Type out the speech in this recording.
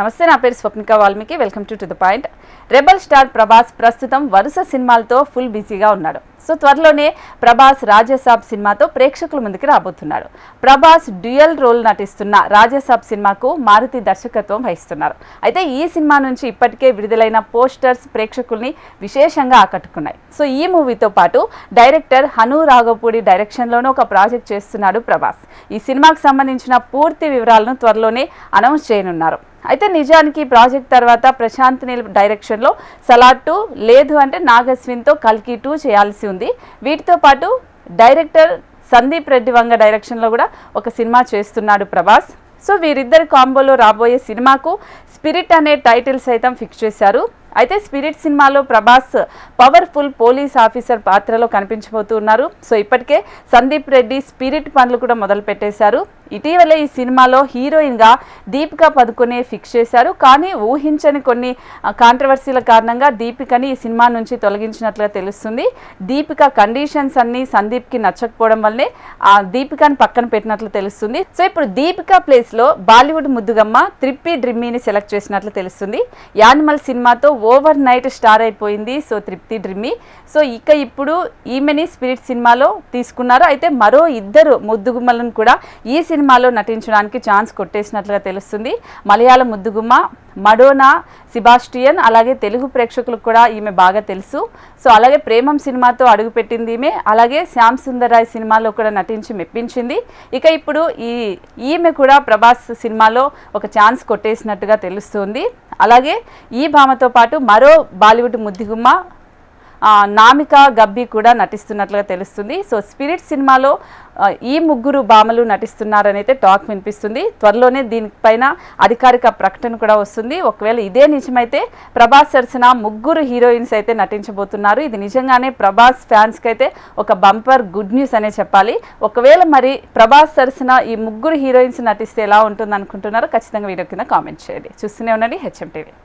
నమస్తే, నా పేరు Swapnika Valmiki. Welcome to the point. Rebel star Prabhas ప్రస్తుతం వరుస సినిమాలతో ఫుల్ బిజీగా ఉన్నాడు. సో త్వరలోనే ప్రభాస్ రాజాసాబ్ సినిమాతో ప్రేక్షకుల ముందుకు రాబోతున్నాడు. ప్రభాస్ డ్యూయల్ రోల్ నటిస్తున్న రాజాసాబ్ సినిమాకు మారుతి దర్శకత్వం వహిస్తున్నారు. అయితే ఈ సినిమా నుంచి ఇప్పటికే విడుదలైన పోస్టర్స్ ప్రేక్షకుల్ని విశేషంగా ఆకట్టుకున్నాయి. సో ఈ మూవీతో పాటు డైరెక్టర్ హను రాఘవపూడి డైరెక్షన్లోనే ఒక ప్రాజెక్ట్ చేస్తున్నాడు ప్రభాస్. ఈ సినిమాకు సంబంధించిన పూర్తి వివరాలను త్వరలోనే అనౌన్స్ చేయనున్నారు. అయితే నిజానికి ప్రాజెక్ట్ తర్వాత ప్రశాంత్ నీల్ డైరెక్షన్లో సలార్ 2, లేదు అంటే నాగస్విన్తో కల్కి 2 చేయాల్సి ఉంది. వీటితో పాటు డైరెక్టర్ సందీప్ రెడ్డి వంగ డైరెక్షన్లో కూడా ఒక సినిమా చేస్తున్నాడు ప్రభాస్. సో వీరిద్దరి కాంబోలో రాబోయే సినిమాకు స్పిరిట్ అనే టైటిల్ సైతం ఫిక్స్ చేశారు. అయితే స్పిరిట్ సినిమాలో ప్రభాస్ పవర్ఫుల్ పోలీస్ ఆఫీసర్ పాత్రలో కనిపించబోతున్నారు. సో ఇప్పటికే సందీప్ రెడ్డి స్పిరిట్ పనులు కూడా మొదలు పెట్టేశారు. ఇటీవలే ఈ సినిమాలో హీరోయిన్గా దీపికా పదుకొనే ఫిక్స్ చేశారు. కానీ ఊహించని కొన్ని కాంట్రవర్సీల కారణంగా దీపికని ఈ సినిమా నుంచి తొలగించినట్లుగా తెలుస్తుంది. దీపిక కండిషన్స్ అన్నీ సందీప్కి నచ్చకపోవడం వల్లే ఆ దీపికని పక్కన పెట్టినట్లు తెలుస్తుంది. సో ఇప్పుడు దీపికా ప్లేస్లో బాలీవుడ్ ముద్దుగమ్మ త్రిప్పి డ్రిమ్మీని సెలెక్ట్ చేసినట్లు తెలుస్తుంది. యానిమల్ సినిమాతో ఓవర్ నైట్ స్టార్ అయిపోయింది సో తృప్తి డ్రిమ్మీ. సో ఇప్పుడు ఈమెని స్పిరిట్ సినిమాలో తీసుకున్నారు. అయితే మరో 2 ముద్దుగుమ్మలను కూడా ఈ సినిమాలో నటించడానికి ఛాన్స్ కొట్టేసినట్లుగా తెలుస్తుంది. మలయాళ ముద్దుగుమ్మ మడోనా సెబాస్టియన్, అలాగే తెలుగు ప్రేక్షకులకు కూడా ఈమె బాగా తెలుసు. సో అలాగే ప్రేమం సినిమాతో అడుగుపెట్టింది ఈమె. అలాగే శ్యామ్ సుందర్ రాయ్ సినిమాలో కూడా నటించి మెప్పించింది. ఇప్పుడు ఈమె కూడా ప్రభాస్ సినిమాలో ఒక ఛాన్స్ కొట్టేసినట్టుగా తెలుస్తుంది. అలాగే ఈ భామతో పాటు మరో బాలీవుడ్ ముద్దుగుమ్మ నామికా గబ్బి కూడా నటిస్తున్నట్లుగా తెలుస్తుంది. సో స్పిరిట్ సినిమాలో ఈ 3 భామలు నటిస్తున్నారని అయితే టాక్ వినిపిస్తుంది. త్వరలోనే దీనిపైన అధికారిక ప్రకటన కూడా వస్తుంది. ఒకవేళ ఇదే నిజమైతే ప్రభాస్ సరసన 3 హీరోయిన్స్ అయితే నటించబోతున్నారు. ఇది నిజంగానే ప్రభాస్ ఫ్యాన్స్కి అయితే ఒక బంపర్ గుడ్ న్యూస్ అనే చెప్పాలి. ఒకవేళ మరి ప్రభాస్ సరసన ఈ 3 హీరోయిన్స్ నటిస్తే ఎలా ఉంటుంది అనుకుంటున్నారో ఖచ్చితంగా వీడియో కింద కామెంట్ చేయండి. చూస్తూనే ఉండండి HM TV.